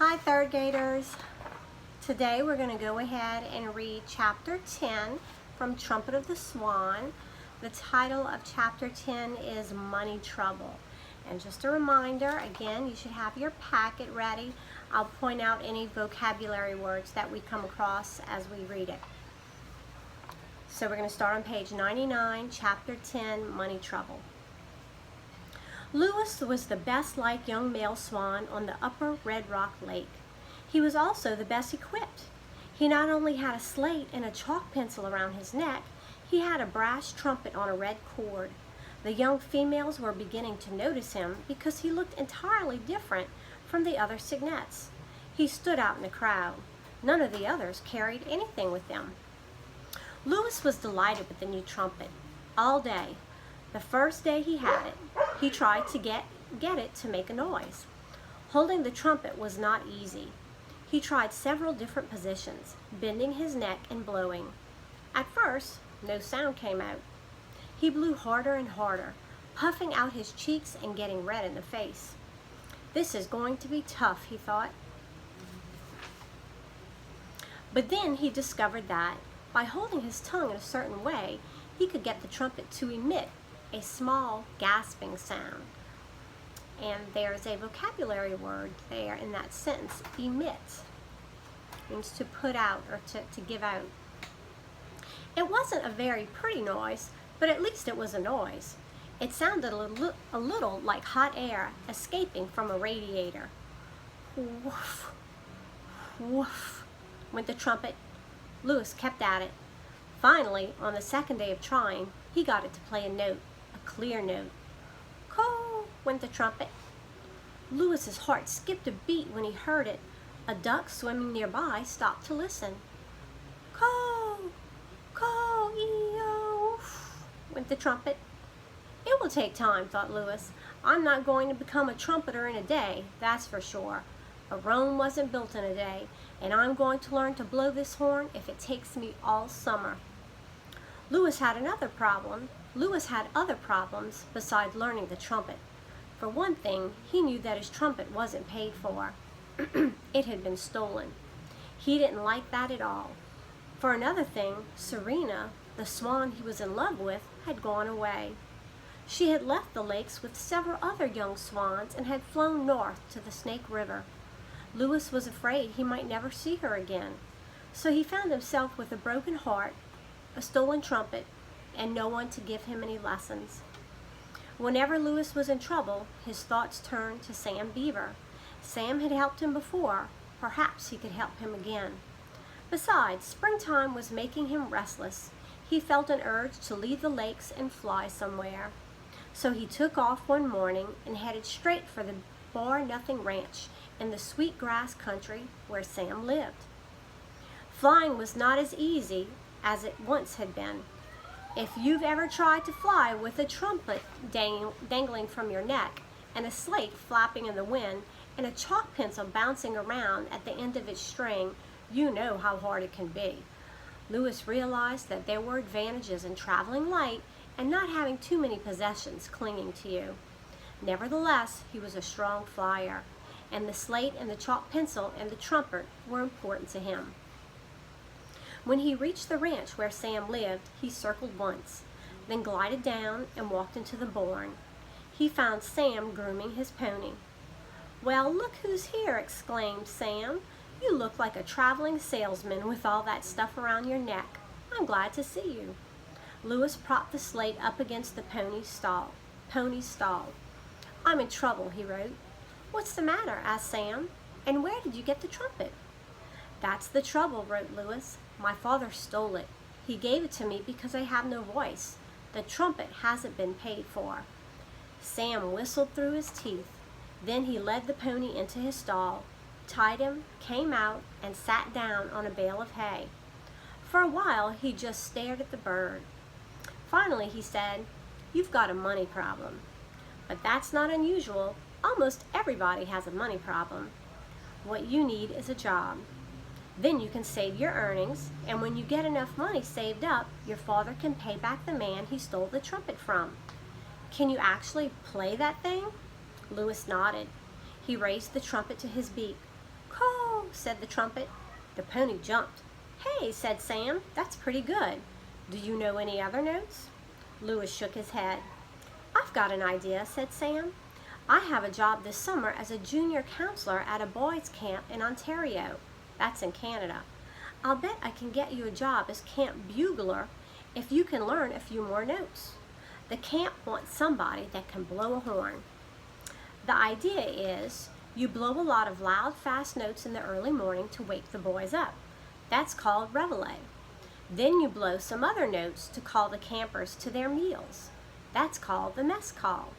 Hi, third graders. Today we're going to go ahead and read chapter 10 from Trumpet of the Swan. The title of chapter 10 is Money Trouble. And just a reminder, again, you should have your packet ready. I'll point out any vocabulary words that we come across as we read it. So we're going to start on page 99, chapter 10, Money Trouble. Lewis was the best-liked young male swan on the upper Red Rock Lake. He was also the best equipped. He not only had a slate and a chalk pencil around his neck, he had a brass trumpet on a red cord. The young females were beginning to notice him because he looked entirely different from the other cygnettes. He stood out in the crowd. None of the others carried anything with them. Lewis was delighted with the new trumpet. All day, the first day he had it, he tried to get it to make a noise. Holding the trumpet was not easy. He tried several different positions, bending his neck and blowing. At first, no sound came out. He blew harder and harder, puffing out his cheeks and getting red in the face. This is going to be tough, he thought. But then he discovered that by holding his tongue in a certain way, he could get the trumpet to emit a small gasping sound. And there's a vocabulary word there in that sentence, emit. Means to put out or to give out. It wasn't a very pretty noise, but at least it was a noise. It sounded a little like hot air escaping from a radiator. Woof, woof, went the trumpet. Lewis kept at it. Finally, on the second day of trying, he got it to play a note, a clear note. Caw, went the trumpet. Lewis's heart skipped a beat when he heard it. A duck swimming nearby stopped to listen. Caw, caw, ee-oh, went the trumpet. It will take time, thought Lewis. I'm not going to become a trumpeter in a day, that's for sure. But Rome wasn't built in a day, and I'm going to learn to blow this horn if it takes me all summer. Lewis had other problems besides learning the trumpet. For one thing, he knew that his trumpet wasn't paid for. It had been stolen. He didn't like that at all. For another thing, Serena, the swan he was in love with, had gone away. She had left the lakes with several other young swans and had flown north to the Snake River. Lewis was afraid he might never see her again, so he found himself with a broken heart, a stolen trumpet, and no one to give him any lessons. Whenever Lewis was in trouble, his thoughts turned to Sam Beaver. Sam had helped him before. Perhaps he could help him again. Besides, springtime was making him restless. He felt an urge to leave the lakes and fly somewhere. So he took off one morning and headed straight for the Bar Nothing Ranch in the sweet grass country where Sam lived. Flying was not as easy as it once had been. If you've ever tried to fly with a trumpet dangling from your neck and a slate flapping in the wind and a chalk pencil bouncing around at the end of its string, you know how hard it can be. Lewis realized that there were advantages in traveling light and not having too many possessions clinging to you. Nevertheless, he was a strong flyer, and the slate and the chalk pencil and the trumpet were important to him. When he reached the ranch where Sam lived, he circled once, then glided down and walked into the barn. He found Sam grooming his pony. "Well, look who's here," exclaimed Sam. "You look like a traveling salesman with all that stuff around your neck. I'm glad to see you." Lewis propped the slate up against the pony's stall. "I'm in trouble," he wrote. "What's the matter?" asked Sam. "And where did you get the trumpet?" "That's the trouble," wrote Lewis. "My father stole it. He gave it to me because I have no voice. The trumpet hasn't been paid for." Sam whistled through his teeth. Then he led the pony into his stall, tied him, came out, and sat down on a bale of hay. For a while, he just stared at the bird. Finally, he said, "You've got a money problem." "But that's not unusual. Almost everybody has a money problem. What you need is a job. Then you can save your earnings, and when you get enough money saved up, your father can pay back the man he stole the trumpet from. Can you actually play that thing?" Lewis nodded. He raised the trumpet to his beak. said the trumpet. The pony jumped. Hey, said Sam, that's pretty good. Do you know any other notes? Louis shook his head. I've got an idea, said Sam. I have a job this summer as a junior counselor at a boys' camp in Ontario. That's in Canada. I'll bet I can get you a job as camp bugler if you can learn a few more notes. The camp wants somebody that can blow a horn. The idea is you blow a lot of loud, fast notes in the early morning to wake the boys up. That's called reveille. Then you blow some other notes to call the campers to their meals. That's called the mess call.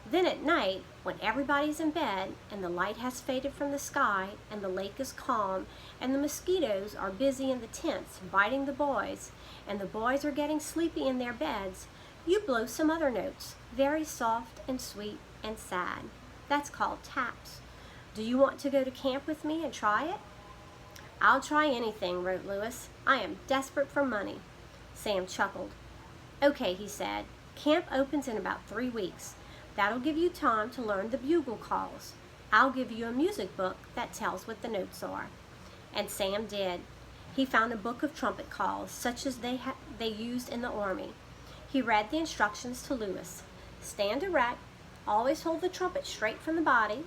Then at night, when everybody's in bed and the light has faded from the sky and the lake is calm and the mosquitoes are busy in the tents biting the boys and the boys are getting sleepy in their beds, you blow some other notes, very soft and sweet and sad. That's called taps. Do you want to go to camp with me and try it? I'll try anything, wrote Louis. I am desperate for money. Sam chuckled. Okay, he said. Camp opens in about 3 weeks. That'll give you time to learn the bugle calls. I'll give you a music book that tells what the notes are. And Sam did. He found a book of trumpet calls, such as they used in the army. He read the instructions to Louis. Stand erect. Always hold the trumpet straight from the body.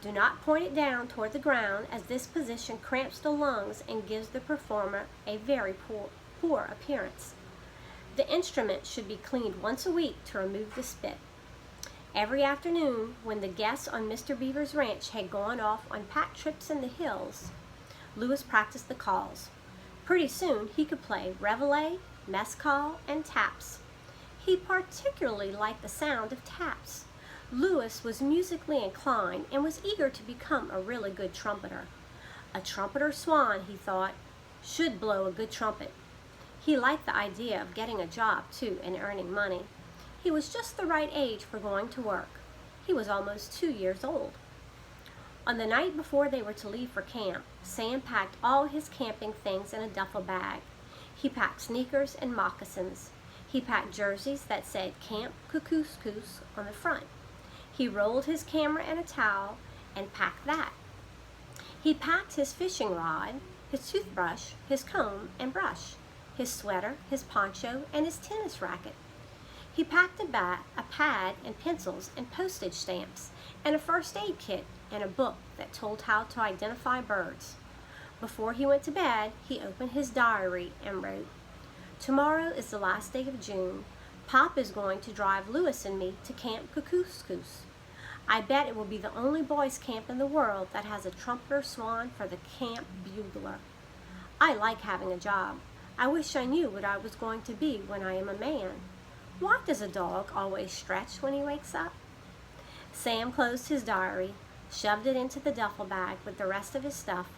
Do not point it down toward the ground, as this position cramps the lungs and gives the performer a very poor appearance. The instrument should be cleaned once a week to remove the spit. Every afternoon, when the guests on Mr. Beaver's ranch had gone off on pack trips in the hills, Louis practiced the calls. Pretty soon, he could play reveille, mess call, and taps. He particularly liked the sound of taps. Louis was musically inclined and was eager to become a really good trumpeter. A trumpeter Swan, he thought, should blow a good trumpet. He liked the idea of getting a job, too, and earning money. He was just the right age for going to work. He was almost 2 years old. On the night before they were to leave for camp, Sam packed all his camping things in a duffel bag. He packed sneakers and moccasins. He packed jerseys that said Camp Kookooskoos on the front. He rolled his camera in a towel and packed that. He packed his fishing rod, his toothbrush, his comb and brush, his sweater, his poncho, and his tennis racket. He packed a pad and pencils and postage stamps and a first aid kit and a book that told how to identify birds. Before he went to bed, he opened his diary and wrote, Tomorrow is the last day of June. Pop is going to drive Louis and me to Camp Kookooskoos. I bet it will be the only boys' camp in the world that has a trumpeter Swan for the camp bugler. I like having a job. I wish I knew what I was going to be when I am a man. Why does a dog always stretch when he wakes up? Sam closed his diary, shoved it into the duffel bag with the rest of his stuff,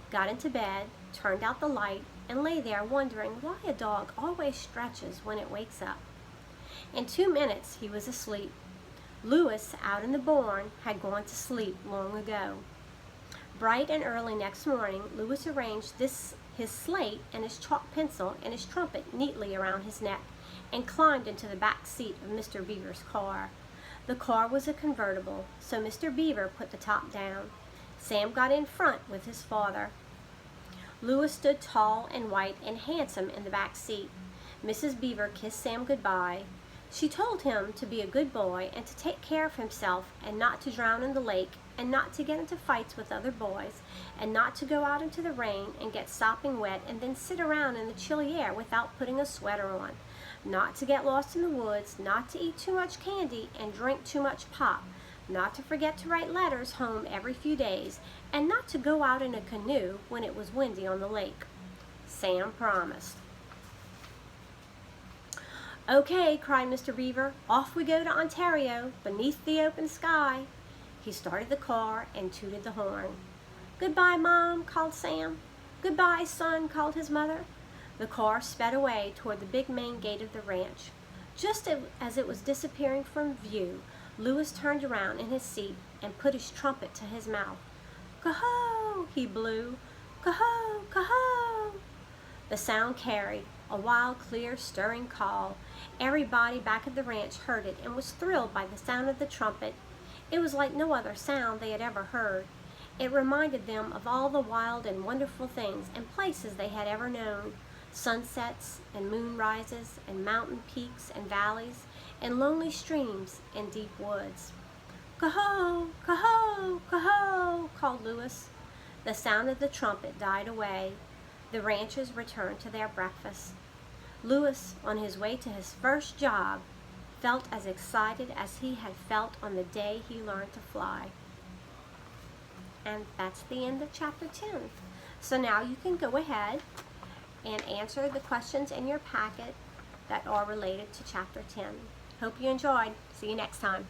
got into bed, turned out the light, and lay there wondering why a dog always stretches when it wakes up. In 2 minutes, he was asleep. Louis, out in the barn, had gone to sleep long ago. Bright and early next morning, Louis arranged his slate and his chalk pencil and his trumpet neatly around his neck and climbed into the back seat of Mr. Beaver's car. The car was a convertible, so Mr. Beaver put the top down. Sam got in front with his father. Louis stood tall and white and handsome in the back seat. Mrs. Beaver kissed Sam goodbye. She told him to be a good boy and to take care of himself and not to drown in the lake and not to get into fights with other boys and not to go out into the rain and get sopping wet and then sit around in the chilly air without putting a sweater on, not to get lost in the woods, not to eat too much candy and drink too much pop, not to forget to write letters home every few days, and not to go out in a canoe when it was windy on the lake. Sam promised. Okay, cried Mr. Beaver, off we go to Ontario, beneath the open sky. He started the car and tooted the horn. Goodbye, Mom, called Sam. Goodbye, son, called his mother. The car sped away toward the big main gate of the ranch. Just as it was disappearing from view, Louis turned around in his seat and put his trumpet to his mouth. Ka-ho, he blew. Ka-ho, ka-ho. The sound carried, a wild, clear, stirring call. Everybody back at the ranch heard it and was thrilled by the sound of the trumpet. It was like no other sound they had ever heard. It reminded them of all the wild and wonderful things and places they had ever known, sunsets and moonrises and mountain peaks and valleys and lonely streams and deep woods. "Coho, coho, coho," called Louis. The sound of the trumpet died away. The ranchers returned to their breakfast. Louis, on his way to his first job, felt as excited as he had felt on the day he learned to fly. And that's the end of chapter 10. So now you can go ahead and answer the questions in your packet that are related to chapter 10. Hope you enjoyed. See you next time.